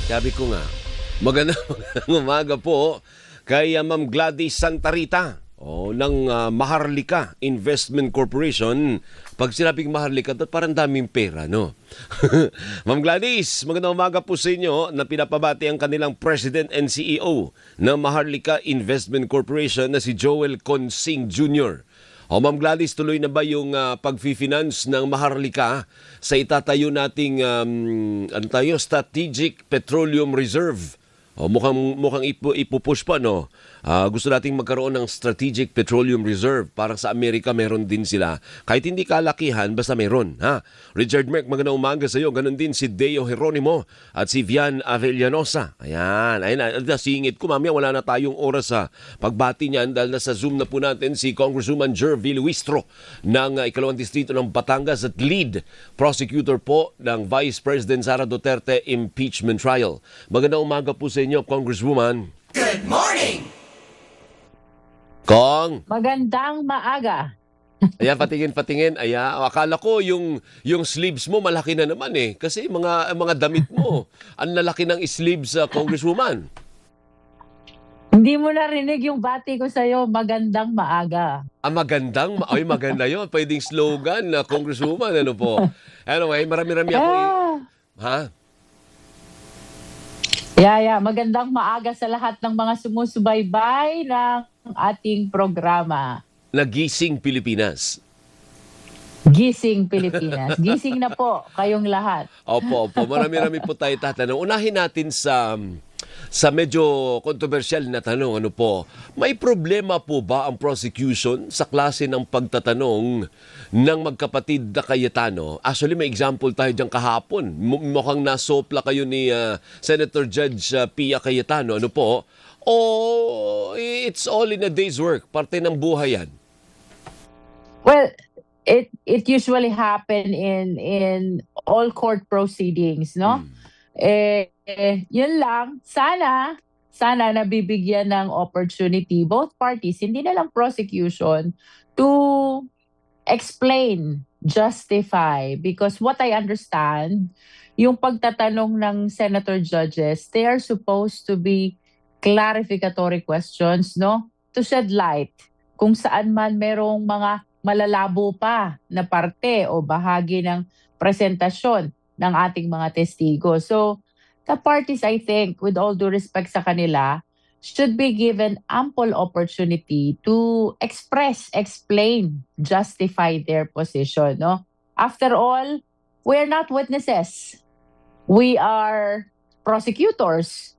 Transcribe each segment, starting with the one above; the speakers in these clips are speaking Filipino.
Sabi ko nga, magandang umaga po kay Ma'am Gladys Santa Rita ng Maharlika Investment Corporation. Pag sinabing Maharlika, parang daming pera, no? Ma'am Gladys, magandang umaga po sa inyo na pinapabati ang kanilang President and CEO ng Maharlika Investment Corporation na si Joel Consing Jr. Ma'am Gladys, tuloy na ba yung pag-finance ng Maharlika sa itatayo nating Strategic Petroleum Reserve? Mukhang ipupush pa, no? Gusto nating magkaroon ng Strategic Petroleum Reserve. Parang sa Amerika meron din sila. Kahit hindi kalakihan, basta meron. Ha? Richard Merck, magandang umaga sa iyo. Ganon din si Deo Jeronimo at si Vian Avellanosa. Ayan. Singit ko, mamaya wala na tayong oras sa pagbati niyan dahil nasa Zoom na po natin si Congresswoman Jervy Luistro ng Ikalawang Distrito ng Batangas at lead prosecutor po ng Vice President Sara Duterte impeachment trial. Magandang umaga po sa inyo, Congresswoman. Good morning! Kong! Magandang maaga. Ayan, patingin. Ayan, akala ko yung sleeves mo malaki na naman eh. Kasi mga damit mo, ang lalaki ng sleeves, Congresswoman. Hindi mo narinig yung bati ko sa'yo, magandang maaga. Maganda yun. Pwedeng slogan na Congresswoman, ano po. Anyway, marami-rami ako. Ha? Magandang maaga sa lahat ng mga sumusubaybay ng ating programa. Nagising Pilipinas. Gising Pilipinas. Gising na po kayong lahat. Opo. Marami-rami po tayo tatanong. Unahin natin sa medyo kontrobersyal na tanong, ano po, may problema po ba ang prosecution sa klase ng pagtatanong ng magkapatid na Cayetano? Actually, may example tayo dyan kahapon. Mukhang nasopla kayo ni Senator Judge Pia Cayetano, ano po? O it's all in a day's work? Parte ng buhay yan? Well, it usually happen in all court proceedings, no? Yun lang, sana nabibigyan ng opportunity both parties, hindi na lang prosecution, to explain, justify, because what I understand, yung pagtatanong ng senator judges, they are supposed to be clarificatory questions, no? To shed light kung saan man merong mga malalabo pa na parte o bahagi ng presentasyon ng ating mga testigo. So, the parties, I think, with all due respect sa kanila, should be given ample opportunity to express, explain, justify their position. No? After all, we are not witnesses. We are prosecutors,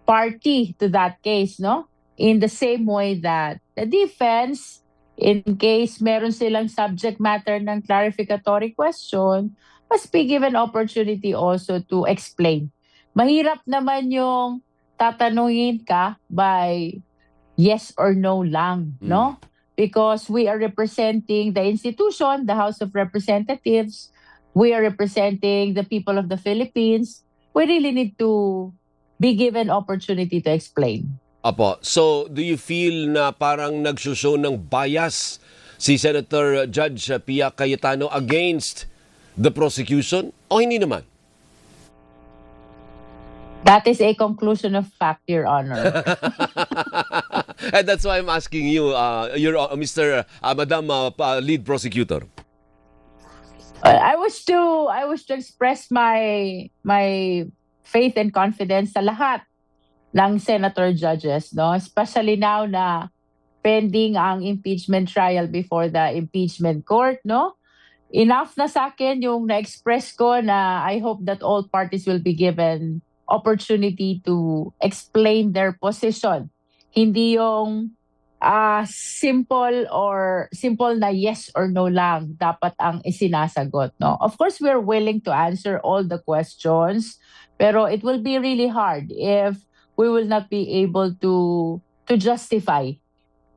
party to that case, no? In the same way that the defense, in case meron silang subject matter ng clarificatory question, must be given opportunity also to explain. Mahirap naman yung tatanungin ka by yes or no lang, no? Because we are representing the institution, the House of Representatives. We are representing the people of the Philippines. We really need to be given opportunity to explain. Apo, so do you feel na parang nagsushow ng bias si Senator Judge Pia Cayetano against the prosecution o hindi naman? That is a conclusion of fact, Your Honor. And that's why I'm asking you, Madam Lead Prosecutor. I wish to express my faith and confidence sa lahat ng senator judges, no? Especially now na pending ang impeachment trial before the impeachment court, no? Enough na sa akin yung na-express ko na I hope that all parties will be given opportunity to explain their position. Hindi yung simple na yes or no lang dapat ang isinasagot, no? Of course, we're willing to answer all the questions, pero it will be really hard if we will not be able to justify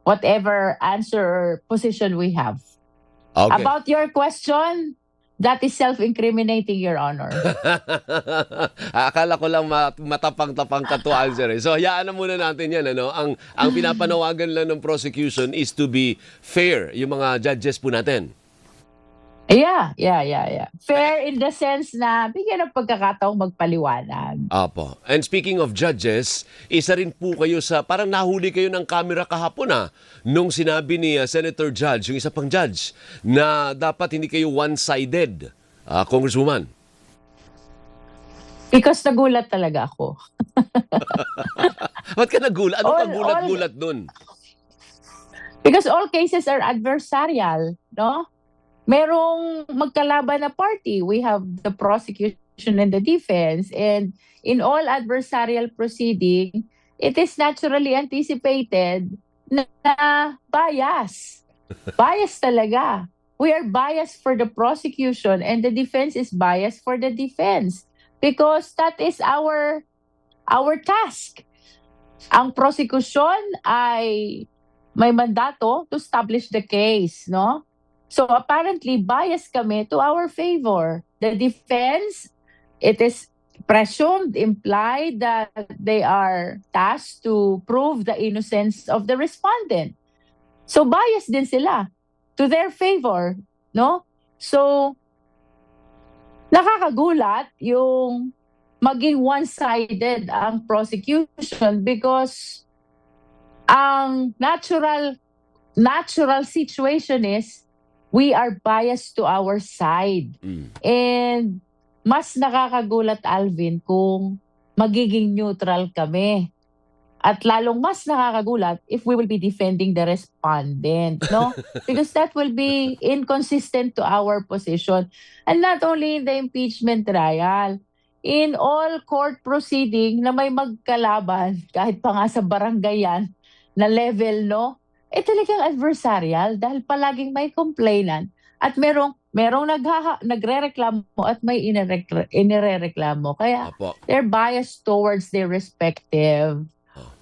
whatever answer or position we have. Okay. About your question, that is self-incriminating, Your Honor. Akala ko lang matapang-tapang ka to answer. So, hayaan na muna natin yan. Ano? Ang pinapanawagan lang ng prosecution is to be fair, yung mga judges po natin. Yeah. Fair in the sense na bigyan ng pagkakataong magpaliwanag. Apo. And speaking of judges, isa rin po kayo sa, parang nahuli kayo ng camera kahapon nung sinabi ni Senator Judge, yung isa pang judge, na dapat hindi kayo one-sided, Congresswoman. Because nagulat talaga ako. Ba't ka nagulat? Anong All- kagulat-gulat dun? Because all cases are adversarial, no? Merong magkalaban na party. We have the prosecution and the defense. And in all adversarial proceeding, it is naturally anticipated na bias. Bias talaga. We are biased for the prosecution and the defense is biased for the defense. Because that is our task. Ang prosecution ay may mandato to establish the case, no? So apparently biased kami to our favor. The defense, it is presumed, implied that they are tasked to prove the innocence of the respondent. So biased din sila to their favor, no? So nakakagulat yung maging one-sided ang prosecution because ang natural situation is we are biased to our side. And mas nakakagulat, Alvin, kung magiging neutral kami. At lalong mas nakakagulat if we will be defending the respondent, no? Because that will be inconsistent to our position. And not only in the impeachment trial, in all court proceeding na may magkalaban, kahit pa nga sa barangay yan, na level, no? Talagang adversarial dahil palaging may complainant at merong nagrereklamo at may inirereklamo. Kaya Apo. they're biased towards their respective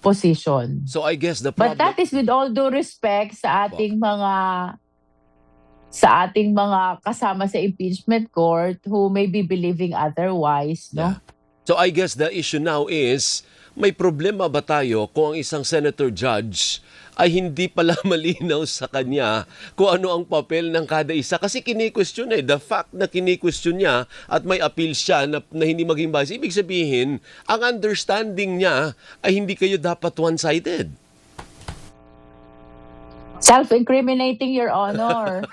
position. So I guess the But problem... that is with all due respect sa ating mga kasama sa impeachment court who may be believing otherwise, no? Yeah. So I guess the issue now is, may problema ba tayo kung ang isang senator judge ay hindi pala malinaw sa kanya kung ano ang papel ng kada isa? Kasi kini-question the fact na kini-question niya at may appeal siya na hindi maging bias, ibig sabihin, ang understanding niya ay hindi kayo dapat one-sided. Self-incriminating, Your Honor.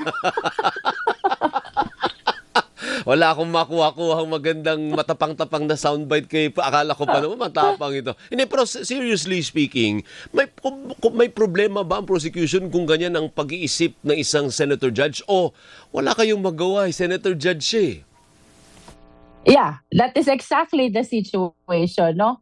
Wala akong makuha-kuhang magandang matapang-tapang na soundbite kay akala ko pa naman matapang ito. Hindi, pero seriously speaking, may problema ba ang prosecution kung ganyan ang pag-iisip ng isang senator judge o wala kayong magawa, senator judge siya? Yeah, that is exactly the situation, no?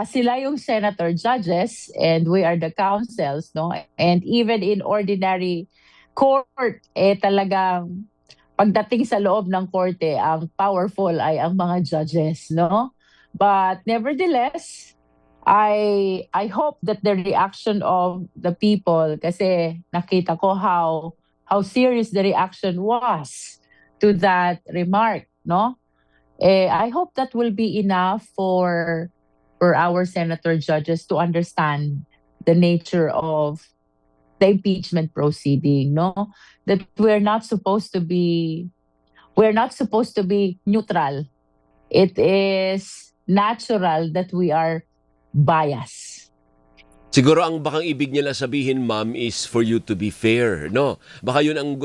Sila yung senator judges and we are the counsels, no? And even in ordinary court, talagang pagdating sa loob ng korte, ang powerful ay ang mga judges, no? But nevertheless, I hope that the reaction of the people, kasi nakita ko how serious the reaction was to that remark, no? I hope that will be enough for our senator judges to understand the nature of the impeachment proceeding, no? That we're not supposed to be neutral. It is natural that we are biased. Siguro ang bakang ibig nila sabihin, ma'am, is for you to be fair, no? Baka yun ang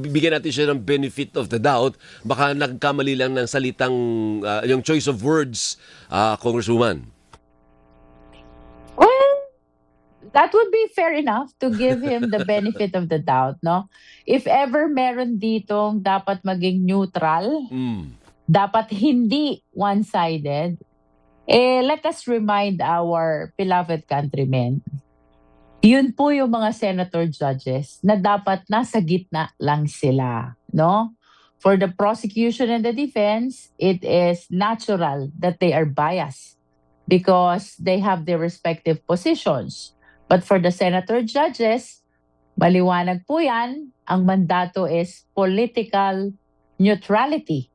bigyan natin siya ng benefit of the doubt. Baka nagkamali lang ng salitang, yung choice of words, Congresswoman. Well, that would be fair enough to give him the benefit of the doubt, no? If ever meron ditong dapat maging neutral, dapat hindi one-sided, let us remind our beloved countrymen, yun po yung mga senator judges na dapat nasa gitna lang sila, no? For the prosecution and the defense, it is natural that they are biased because they have their respective positions. But for the senator judges, maliwanag po yan, ang mandato is political neutrality.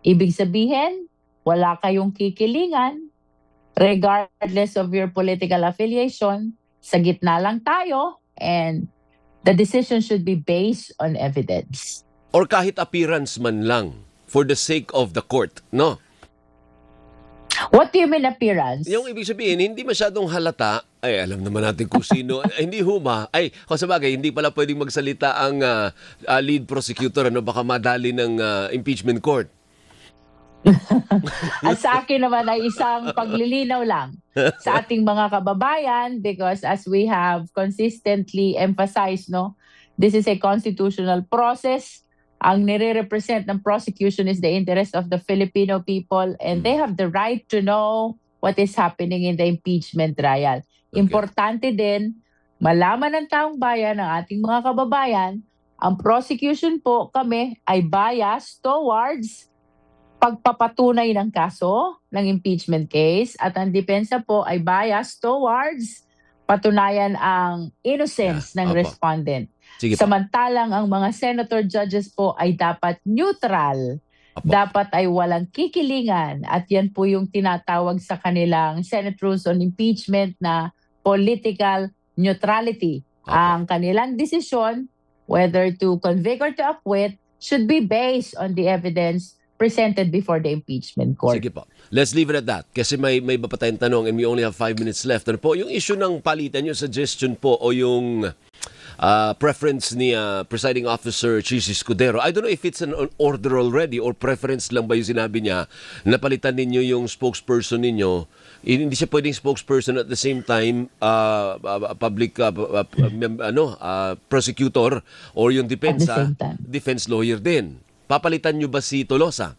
Ibig sabihin, wala kayong kikilingan, regardless of your political affiliation, sa gitna lang tayo, and the decision should be based on evidence. Or kahit appearance man lang for the sake of the court, no? What do you mean appearance? Yung ibig sabihin, hindi masyadong halata, ay alam naman natin kung sino, hindi huma, ay, kung sabagay, hindi pala pwedeng magsalita ang lead prosecutor, ano, baka madali ng impeachment court. At sa akin naman ay isang paglilinaw lang sa ating mga kababayan because as we have consistently emphasized, no, this is a constitutional process. Ang nire-represent ng prosecution is the interest of the Filipino people and they have the right to know what is happening in the impeachment trial. Importante din, malaman ng taong bayan, ng ating mga kababayan, ang prosecution po kami ay biased towards pagpapatunay ng kaso ng impeachment case at ang depensa po ay biased towards patunayan ang innocence ng Opo. respondent. Sige po. Samantalang ang mga senator judges po ay dapat neutral, Opo. dapat ay walang kikilingan at yan po yung tinatawag sa kanilang Senate Rules on Impeachment na political neutrality. Opo. Ang kanilang desisyon, whether to convict or to acquit, should be based on the evidence presented before the impeachment court. Sige po. Let's leave it at that. Kasi may iba pa tayong tanong and we only have 5 minutes left. Ano po, yung issue ng palitan, yung suggestion po o yung preference ni Presiding Officer Chis Escudero. I don't know if it's an order already or preference lang ba yung sinabi niya na palitan ninyo yung spokesperson ninyo. Hindi siya pwedeng spokesperson at the same time public prosecutor or yung depensa, same time. defense lawyer din. Papalitan nyo ba si Tolosa?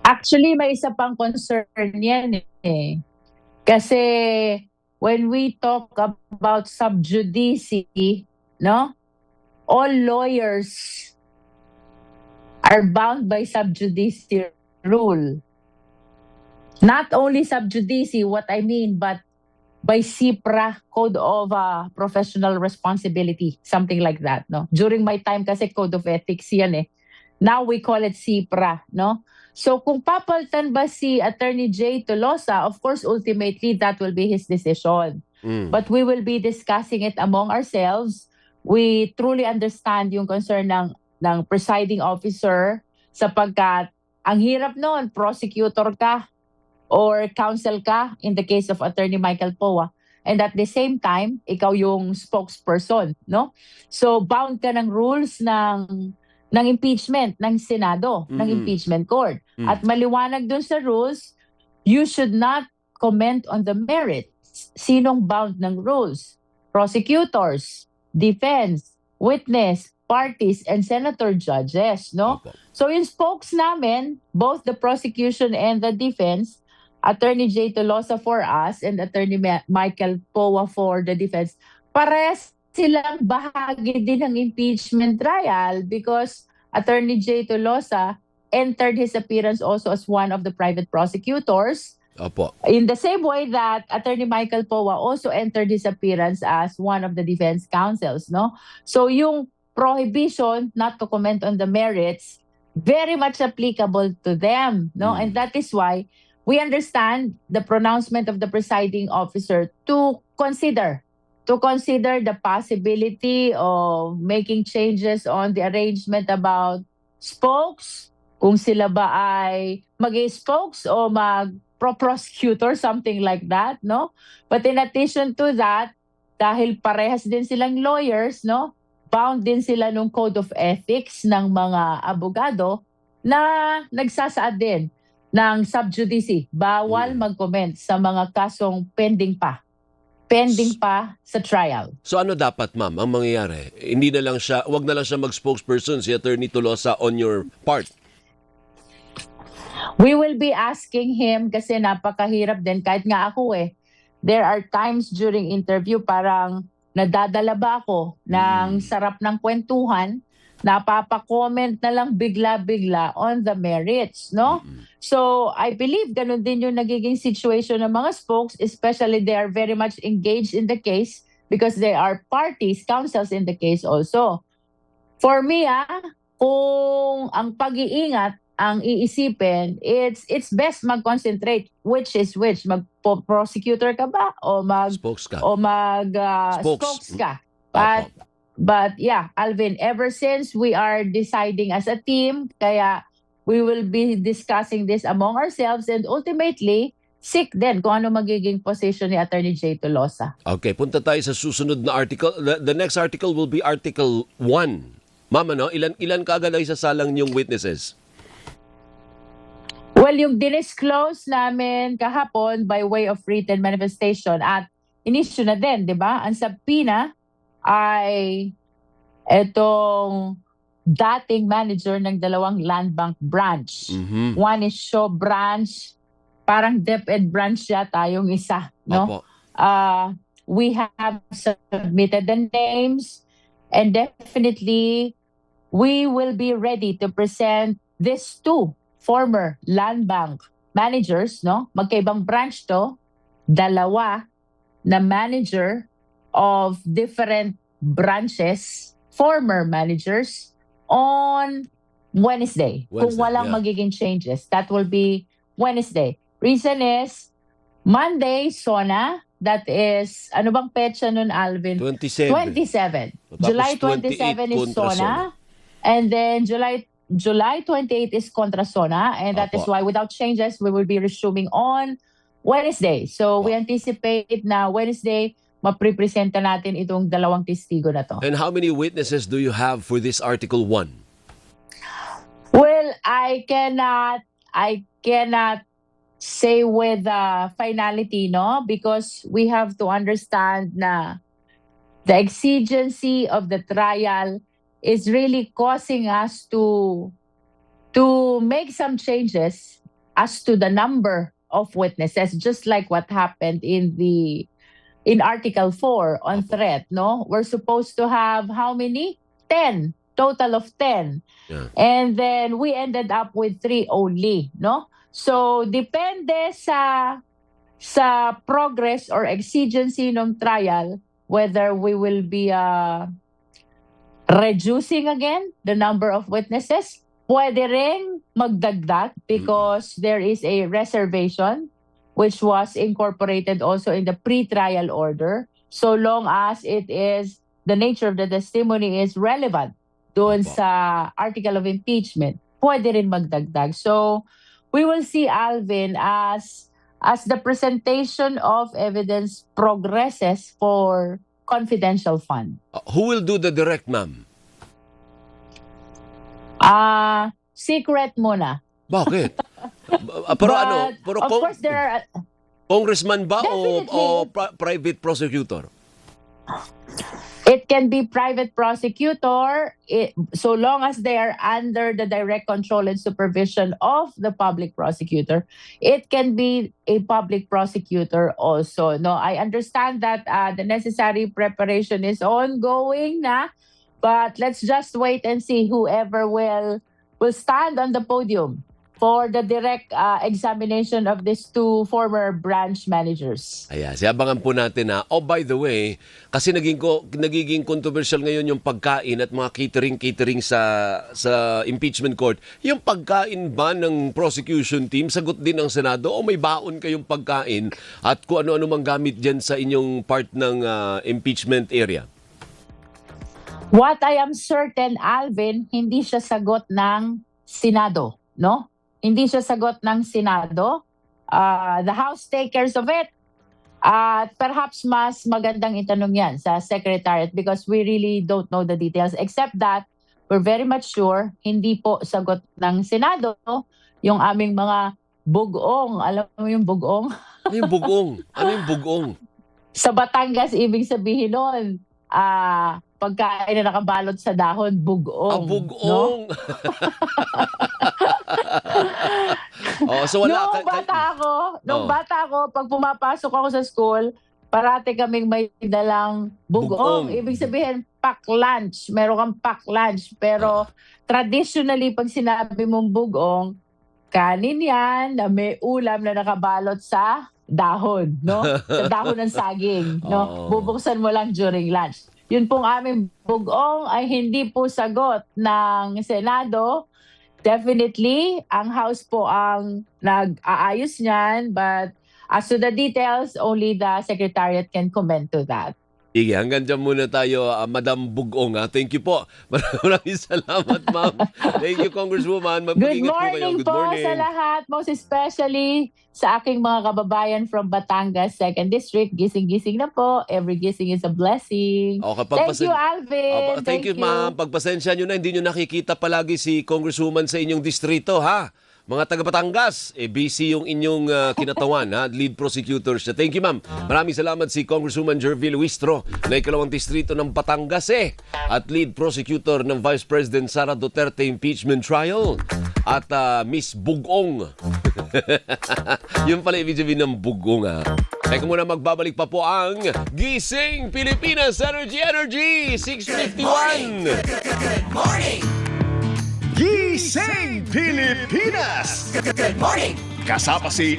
Actually, may isa pang concern yan eh. Kasi when we talk about sub judice, no? All lawyers are bound by sub judice rule. Not only sub judice, what I mean, but by CIPRA, Code of Professional Responsibility, something like that, no? During my time kasi Code of Ethics yan eh. Now we call it CIPRA, no? So kung papalitan ba si Attorney J. Tolosa, of course, ultimately, that will be his decision. But we will be discussing it among ourselves. We truly understand yung concern ng presiding officer sapagkat ang hirap noon, prosecutor ka or counsel ka in the case of Attorney Michael Poa. And at the same time, ikaw yung spokesperson, no? So bound ka ng rules ng impeachment ng Senado, ng impeachment court. At maliwanag dun sa rules, you should not comment on the merits. Sinong bound ng rules? Prosecutors, defense, witness, parties, and senator judges, no? Opo. So yung spokes namin, both the prosecution and the defense, Attorney J. Tolosa for us and Attorney Michael Poa for the defense, parehas silang bahagi din ng impeachment trial because Attorney J. Tolosa entered his appearance also as one of the private prosecutors. Opo. In the same way that Attorney Michael Poa also entered his appearance as one of the defense counsels, no? So yung prohibition not to comment on the merits, very much applicable to them, no? And that is why we understand the pronouncement of the presiding officer to consider the possibility of making changes on the arrangement about spokes, kung sila ba ay mag-spokes o mag-prosecutor, something like that, no? But in addition to that, dahil parehas din silang lawyers, no? Bound din sila nung Code of Ethics ng mga abogado na nagsasaad din ng sub judice. Bawal mag-comment sa mga kasong pending pa sa trial. So ano dapat, ma'am, ang mangyayari? Wag na lang siya mag-spokesperson si Attorney Tolosa on your part. We will be asking him kasi napakahirap din. Kahit nga ako there are times during interview parang nadadala ba ako ng sarap ng kwentuhan, napapa-comment na lang bigla-bigla on the merits, no? So, I believe ganun din yung nagiging situation ng mga spokes, especially they are very much engaged in the case because they are parties, counsels in the case also. For me, kung ang pag-iingat ang iisipin, it's best mag-concentrate which is which. Mag-prosecutor ka ba o Spokes ka. spokes ka. Spokes. At But yeah, Alvin, ever since we are deciding as a team, kaya we will be discussing this among ourselves and ultimately seek din kung ano magiging position ni Attorney Jay Tolosa. Okay, punta tayo sa susunod na article. The next article will be Article 1. Ma'am, ano, ilan kaagad ay sasalang yung witnesses? Well, yung dinisclose namin kahapon by way of written manifestation at inisyu na din, di ba? Ang subpoena ay etong dating manager ng dalawang land bank branch. Mhm. One is Shaw branch, parang DepEd branch yata yung isa, no? Opo. We have submitted the names and definitely we will be ready to present these two former land bank managers, no? Magkaibang branch to, dalawa na manager of different branches, former managers, on Wednesday. Kung Wednesday, walang yeah. magiging changes, that will be Wednesday. Reason is, Monday, SONA, that is, ano bang petsa nun, Alvin? 27. 27. Tapos July 28 27 is kontra SONA. And then July 28 is contra SONA. And that is Apo. why without changes, we will be resuming on Wednesday. So we anticipate na Wednesday, maprepresenta natin itong dalawang testigo na to. And how many witnesses do you have for this Article 1? Well, I cannot say with finality, no? Because we have to understand na the exigency of the trial is really causing us to make some changes as to the number of witnesses, just like what happened in Article 4 on threat, no? We're supposed to have how many? 10. Total of 10. Yeah. And then we ended up with 3 only, no? So depende sa progress or exigency ng trial whether we will be reducing again the number of witnesses. Pwede ring magdagdag because there is a reservation which was incorporated also in the pre-trial order, so long as it is the nature of the testimony is relevant doon Opo. sa article of impeachment, pwede rin magdagdag. So we will see, Alvin, as the presentation of evidence progresses for confidential fund. Who will do the direct, ma'am? Secret muna. Bakit? Pero But, ano? Pero of course, there are... congressman ba o Definitely. private prosecutor? It can be private prosecutor so long as they are under the direct control and supervision of the public prosecutor. It can be a public prosecutor also. No, I understand that the necessary preparation is ongoing na, but let's just wait and see whoever will stand on the podium for the direct examination of these two former branch managers. Ayan, siyabangan po natin na, oh by the way, kasi nagiging controversial ngayon yung pagkain at mga catering sa impeachment court. Yung pagkain ba ng prosecution team, sagot din ng Senado o may baon kayong pagkain at kung ano-ano mang gamit dyan sa inyong part ng impeachment area? What I am certain, Alvin, hindi siya sagot ng Senado, no? Hindi siya sagot ng Senado. The House take care of it. At perhaps mas magandang itanong yan sa Secretariat because we really don't know the details. Except that we're very much sure hindi po sagot ng Senado yung aming mga bugong. Alam mo yung bugong? Ano yung bugong? Ano yung bugong? Sa Batangas, ibig sabihin nun, pagkain na nakabalot sa dahon, bugong. Bugong! No? So wala Nung bata ako, pag pumapasok ako sa school, parati kaming may dalang bugong. Ibig sabihin, pack lunch. Meron kang pack lunch. Pero traditionally, pag sinabi mong bugong, kanin yan na may ulam na nakabalot sa dahon, no? Sa dahon ng saging, no? Bubuksan mo lang during lunch. Yun pong aming bugong ay hindi po sagot ng Senado. Definitely, ang House po ang nag-aayos niyan, but as to the details, only the Secretariat can comment to that. Sige, hanggang dyan muna tayo, Madam Bugong. Thank you po. Maraming salamat, ma'am. Thank you, Congresswoman. Good Mag-ingat po kayo. morning Good po morning. sa lahat, most especially sa aking mga kababayan from Batangas 2nd District. Gising-gising na po. Every gising is a blessing. Okay, Thank you, Alvin. Thank you, ma'am. Pagpasensya nyo na, hindi nyo nakikita palagi si Congresswoman sa inyong distrito, ha? Mga taga Batangas, busy yung inyong kinatawan, ha? Lead prosecutor siya. Thank you, ma'am. Maraming salamat si Congresswoman Jervil Huistro na ikalawang distrito ng Batangas, at lead prosecutor ng Vice President Sara Duterte impeachment trial. At Miss Bugong. Yun pala ibig sabihin ng Bugong, ha? Teka muna, magbabalik pa po ang Gising Pilipinas Energy 651. Good morning! Gising Pilipinas! Good morning! Kasama si